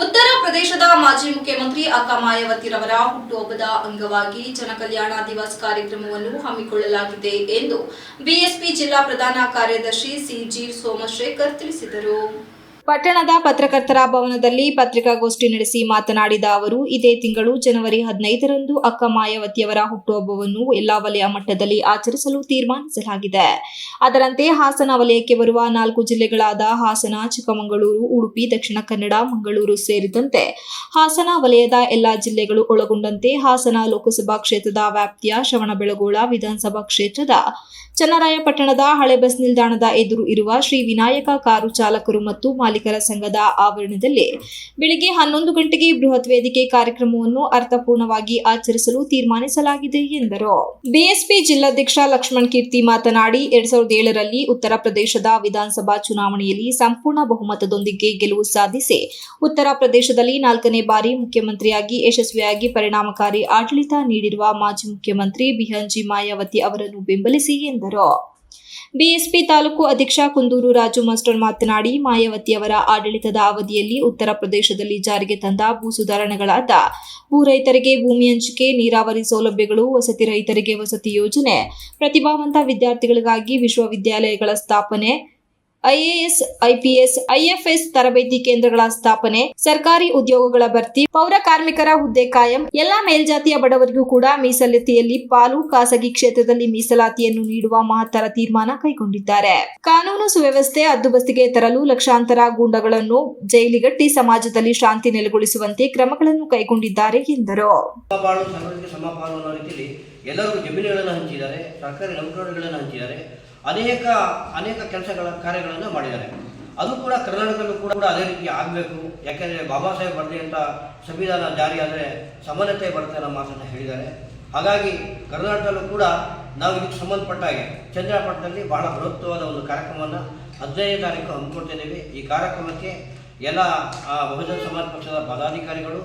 ಉತ್ತರ ಪ್ರದೇಶದ ಮಾಜಿ ಮುಖ್ಯಮಂತ್ರಿ ಅಕ್ಕ ಮಾಯಾವತಿರವರ ಹುಟ್ಟುಹಬ್ಬದ ಅಂಗವಾಗಿ ಜನಕಲ್ಯಾಣ ದಿವಸ್ ಕಾರ್ಯಕ್ರಮವನ್ನು ಹಮ್ಮಿಕೊಳ್ಳಲಾಗಿದೆ ಎಂದು ಬಿಎಸ್ಪಿ ಜಿಲ್ಲಾ ಪ್ರಧಾನ ಕಾರ್ಯದರ್ಶಿ ಸಿಜಿ ಸೋಮಶೇಖರ್ ತಿಳಿಸಿದರು. ಪಟ್ಟಣದ ಪತ್ರಕರ್ತರ ಭವನದಲ್ಲಿ ಪತ್ರಿಕಾಗೋಷ್ಠಿ ನಡೆಸಿ ಮಾತನಾಡಿದ ಅವರು, ಇದೇ ತಿಂಗಳು ಜನವರಿ 15ರಂದು ಅಕ್ಕ ಮಾಯಾವತಿಯವರ ಹುಟ್ಟುಹಬ್ಬವನ್ನು ಎಲ್ಲಾ ವಲಯ ಮಟ್ಟದಲ್ಲಿ ಆಚರಿಸಲು ತೀರ್ಮಾನಿಸಲಾಗಿದೆ. ಅದರಂತೆ ಹಾಸನ ವಲಯಕ್ಕೆ ಬರುವ 4 ಜಿಲ್ಲೆಗಳಾದ ಹಾಸನ, ಚಿಕ್ಕಮಗಳೂರು, ಉಡುಪಿ, ದಕ್ಷಿಣ ಕನ್ನಡ, ಮಂಗಳೂರು ಸೇರಿದಂತೆ ಹಾಸನ ವಲಯದ ಎಲ್ಲಾ ಜಿಲ್ಲೆಗಳು ಒಳಗೊಂಡಂತೆ ಹಾಸನ ಲೋಕಸಭಾ ಕ್ಷೇತ್ರದ ವ್ಯಾಪ್ತಿಯ ಶ್ರವಣಬೆಳಗೊಳ ವಿಧಾನಸಭಾ ಕ್ಷೇತ್ರದ ಚನ್ನರಾಯಪಟ್ಟಣದ ಹಳೆ ಬಸ್ ನಿಲ್ದಾಣದ ಎದುರು ಇರುವ ಶ್ರೀ ವಿನಾಯಕ ಕಾರು ಚಾಲಕರು ಮತ್ತು ಮಾಲೀಕರ ಸಂಘದ ಆವರಣದಲ್ಲಿ ಬೆಳಗ್ಗೆ 11 ಗಂಟೆಗೆ ಬೃಹತ್ ವೇದಿಕೆ ಕಾರ್ಯಕ್ರಮವನ್ನು ಅರ್ಥಪೂರ್ಣವಾಗಿ ಆಚರಿಸಲು ತೀರ್ಮಾನಿಸಲಾಗಿದೆ ಎಂದರು. ಬಿಎಸ್ಪಿ ಜಿಲ್ಲಾಧ್ಯಕ್ಷ ಲಕ್ಷ್ಮಣ್ ಕೀರ್ತಿ ಮಾತನಾಡಿ, 2007ರಲ್ಲಿ ಉತ್ತರ ಪ್ರದೇಶದ ವಿಧಾನಸಭಾ ಚುನಾವಣೆಯಲ್ಲಿ ಸಂಪೂರ್ಣ ಬಹುಮತದೊಂದಿಗೆ ಗೆಲುವು ಸಾಧಿಸಿ ಉತ್ತರ ಪ್ರದೇಶದಲ್ಲಿ 4ನೇ ಬಾರಿ ಮುಖ್ಯಮಂತ್ರಿಯಾಗಿ ಯಶಸ್ವಿಯಾಗಿ ಪರಿಣಾಮಕಾರಿ ಆಡಳಿತ ನೀಡಿರುವ ಮಾಜಿ ಮುಖ್ಯಮಂತ್ರಿ ಬಿಎನ್ಜಿ ಮಾಯಾವತಿ ಅವರನ್ನು ಬೆಂಬಲಿಸಿ ಎಂದರು. ಬಿಎಸ್ಪಿ ತಾಲೂಕು ಅಧ್ಯಕ್ಷ ಕುಂದೂರು ರಾಜು ಮಾಸ್ಟರ್ ಮಾತನಾಡಿ, ಮಾಯಾವತಿಯವರ ಆಡಳಿತದ ಅವಧಿಯಲ್ಲಿ ಉತ್ತರ ಪ್ರದೇಶದಲ್ಲಿ ಜಾರಿಗೆ ತಂದ ಭೂ ಸುಧಾರಣೆಗಳಾದ ಭೂ ರೈತರಿಗೆ ಭೂಮಿ ಹಂಚಿಕೆ, ನೀರಾವರಿ ಸೌಲಭ್ಯಗಳು, ವಸತಿ ರೈತರಿಗೆ ವಸತಿ ಯೋಜನೆ, ಪ್ರತಿಭಾವಂತ ವಿದ್ಯಾರ್ಥಿಗಳಿಗಾಗಿ ವಿಶ್ವವಿದ್ಯಾಲಯಗಳ ಸ್ಥಾಪನೆ, ಐಎಎಸ್, ಐಪಿಎಸ್, ಐಎಫ್ಎಸ್ ತರಬೇತಿ ಕೇಂದ್ರಗಳ ಸ್ಥಾಪನೆ, ಸರ್ಕಾರಿ ಉದ್ಯೋಗಗಳ ಭರ್ತಿ, ಪೌರ ಕಾರ್ಮಿಕರ ಹುದ್ದೆ ಕಾಯಂ, ಎಲ್ಲಾ ಮೇಲ್ಜಾತಿಯ ಬಡವರಿಗೂ ಕೂಡ ಮೀಸಲಾತಿಯಲ್ಲಿ ಪಾಲು, ಖಾಸಗಿ ಕ್ಷೇತ್ರದಲ್ಲಿ ಮೀಸಲಾತಿಯನ್ನು ನೀಡುವ ಮಹತ್ತರ ತೀರ್ಮಾನ ಕೈಗೊಂಡಿದ್ದಾರೆ. ಕಾನೂನು ಸುವ್ಯವಸ್ಥೆ ಹದ್ದುಬಸ್ತಿಗೆ ತರಲು ಲಕ್ಷಾಂತರ ಗೂಂಡಾಗಳನ್ನು ಜೈಲಿಗಟ್ಟಿ ಸಮಾಜದಲ್ಲಿ ಶಾಂತಿ ನೆಲೆಗೊಳಿಸುವಂತೆ ಕ್ರಮಗಳನ್ನು ಕೈಗೊಂಡಿದ್ದಾರೆ ಎಂದರು. ಎಲ್ಲರೂ ಜಮೀನುಗಳನ್ನು ಹಂಚಿದ್ದಾರೆ, ಸರ್ಕಾರಿ ನೌಕರರುಗಳನ್ನು ಹಂಚಿದ್ದಾರೆ, ಅನೇಕ ಕಾರ್ಯಗಳನ್ನು ಮಾಡಿದ್ದಾರೆ. ಅದು ಕೂಡ ಕರ್ನಾಟಕದಲ್ಲೂ ಕೂಡ ಅದೇ ರೀತಿ ಆಗಬೇಕು. ಯಾಕೆಂದರೆ ಬಾಬಾ ಸಾಹೇಬ್ ಬರೆದಂಥ ಸಂವಿಧಾನ ಜಾರಿಯಾದರೆ ಸಮಾನತೆ ಬರುತ್ತೆ ಅನ್ನೋ ಮಾತನ್ನು ಹೇಳಿದ್ದಾರೆ. ಹಾಗಾಗಿ ಕರ್ನಾಟಕದಲ್ಲೂ ಕೂಡ ನಾವು ಇದಕ್ಕೆ ಸಂಬಂಧಪಟ್ಟ ಹಾಗೆ ಚಂದ್ರಪಟ್ಟಣದಲ್ಲಿ ಬಹಳ ಬೃಹತ್ವವಾದ ಒಂದು ಕಾರ್ಯಕ್ರಮವನ್ನು 15ನೇ ತಾರೀಕು ಹಮ್ಮಿಕೊಳ್ತಿದ್ದೇವೆ. ಈ ಕಾರ್ಯಕ್ರಮಕ್ಕೆ ಎಲ್ಲ ಬಹುಜನ ಸಮಾಜ ಪಕ್ಷದ ಪದಾಧಿಕಾರಿಗಳು,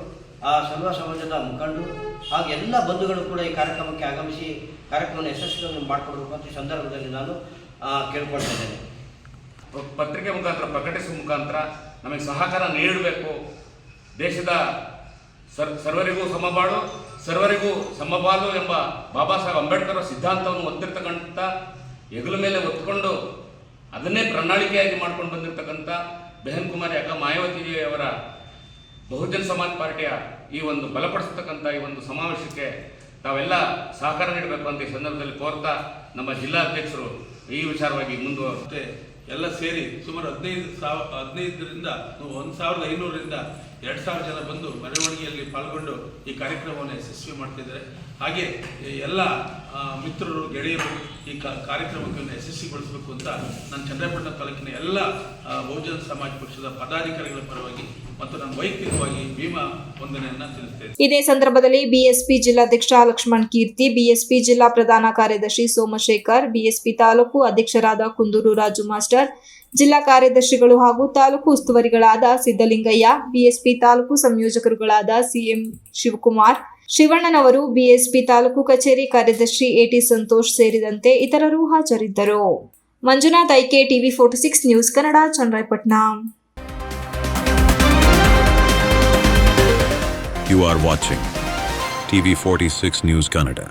ಸರ್ವ ಸಮಾಜದ ಮುಖಂಡರು ಹಾಗೂ ಎಲ್ಲ ಬಂಧುಗಳು ಕೂಡ ಈ ಕಾರ್ಯಕ್ರಮಕ್ಕೆ ಆಗಮಿಸಿ ಕಾರ್ಯಕ್ರಮವನ್ನು ಯಶಸ್ವಿಯಾಗಿ ಮಾಡಿಕೊಡಬೇಕು ಅಂತ ಈ ಸಂದರ್ಭದಲ್ಲಿ ನಾನು ಕೇಳ್ಕೊಳ್ತಾ ಇದ್ದೇನೆ. ಪತ್ರಿಕೆ ಮುಖಾಂತರ ಪ್ರಕಟಿಸುವ ಮುಖಾಂತರ ನಮಗೆ ಸಹಕಾರ ನೀಡಬೇಕು. ದೇಶದ ಸರ್ವರಿಗೂ ಸಮಬಾಳು, ಸರ್ವರಿಗೂ ಸಮಬಾಳು ಎಂಬ ಬಾಬಾ ಸಾಹೇಬ್ ಅಂಬೇಡ್ಕರ್ ಸಿದ್ಧಾಂತವನ್ನು ಹೊತ್ತಿರ್ತಕ್ಕಂಥ ಹೆಗಲ ಮೇಲೆ ಹೊತ್ಕೊಂಡು ಅದನ್ನೇ ಪ್ರಣಾಳಿಕೆಯಾಗಿ ಮಾಡ್ಕೊಂಡು ಬಂದಿರತಕ್ಕಂಥ ಬೆಹನ್ ಕುಮಾರಿ ಅಕ್ಕ ಮಾಯಾವತಿಯವರ ಬಹುಜನ ಸಮಾಜ ಪಾರ್ಟಿಯ ಈ ಒಂದು ಬಲಪಡಿಸತಕ್ಕಂಥ ಈ ಒಂದು ಸಮಾವೇಶಕ್ಕೆ ತಾವೆಲ್ಲ ಸಹಕಾರ ನೀಡಬೇಕು ಅಂತ ಈ ಸಂದರ್ಭದಲ್ಲಿ ಕೋರ್ತಾ ನಮ್ಮ ಜಿಲ್ಲಾಧ್ಯಕ್ಷರು ಈ ವಿಚಾರವಾಗಿ ಮುಂದುವರೆಯುತ್ತೆ. ಎಲ್ಲ ಸೇರಿ ಸುಮಾರು 15ರಿಂದ 1500ರಿಂದ 2000 ಜನ ಬಂದು ಮೆರವಣಿಗೆಯಲ್ಲಿ ಪಾಲ್ಗೊಂಡು ಈ ಕಾರ್ಯಕ್ರಮವನ್ನು ಯಶಸ್ವಿ ಮಾಡ್ತಿದ್ದಾರೆ. ಹಾಗೆ ಎಲ್ಲ ಮಿತ್ರರು, ಗೆಳೆಯರು ಈ ಕಾರ್ಯಕ್ರಮಕ್ಕೆ ಯಶಸ್ವಿಗೊಳಿಸಬೇಕು ಅಂತ ನಾನು ಚನ್ನರಾಯಪಟ್ಟಣ ತಾಲೂಕಿನ ಎಲ್ಲ ಬಹುಜನ ಸಮಾಜ ಪಕ್ಷದ ಪದಾಧಿಕಾರಿಗಳ ಪರವಾಗಿ ಮತ್ತು ನಾನು ವೈಯಕ್ತಿಕವಾಗಿ ಭೀಮಾ ವಂದನೆಯನ್ನು ತಿಳಿಸುತ್ತೇನೆ. ಇದೇ ಸಂದರ್ಭದಲ್ಲಿ ಬಿಎಸ್ಪಿ ಜಿಲ್ಲಾಧ್ಯಕ್ಷ ಲಕ್ಷ್ಮಣ್ ಕೀರ್ತಿ, ಬಿಎಸ್ಪಿ ಜಿಲ್ಲಾ ಪ್ರಧಾನ ಕಾರ್ಯದರ್ಶಿ ಸೋಮಶೇಖರ್, ಬಿಎಸ್ಪಿ ತಾಲೂಕು ಅಧ್ಯಕ್ಷರಾದ ಕುಂದೂರು ರಾಜು ಮಾಸ್ಟರ್, ಜಿಲ್ಲಾ ಕಾರ್ಯದರ್ಶಿಗಳು ಹಾಗೂ ತಾಲೂಕು ಉಸ್ತುವಾರಿಗಳಾದ ಸಿದ್ದಲಿಂಗಯ್ಯ, ಬಿಎಸ್ಪಿ ತಾಲೂಕು ಸಂಯೋಜಕರುಗಳಾದ ಸಿಎಂ ಶಿವಕುಮಾರ್, ಶಿವಣ್ಣನವರು, ಬಿಎಸ್ಪಿ ತಾಲೂಕು ಕಚೇರಿ ಕಾರ್ಯದರ್ಶಿ ಎಟಿ ಸಂತೋಷ್ ಸೇರಿದಂತೆ ಇತರರು ಹಾಜರಿದ್ದರು. Manjunath, IK, TV 46 news Kannada, Channarayapatna. You are watching TV 46 News Kannada.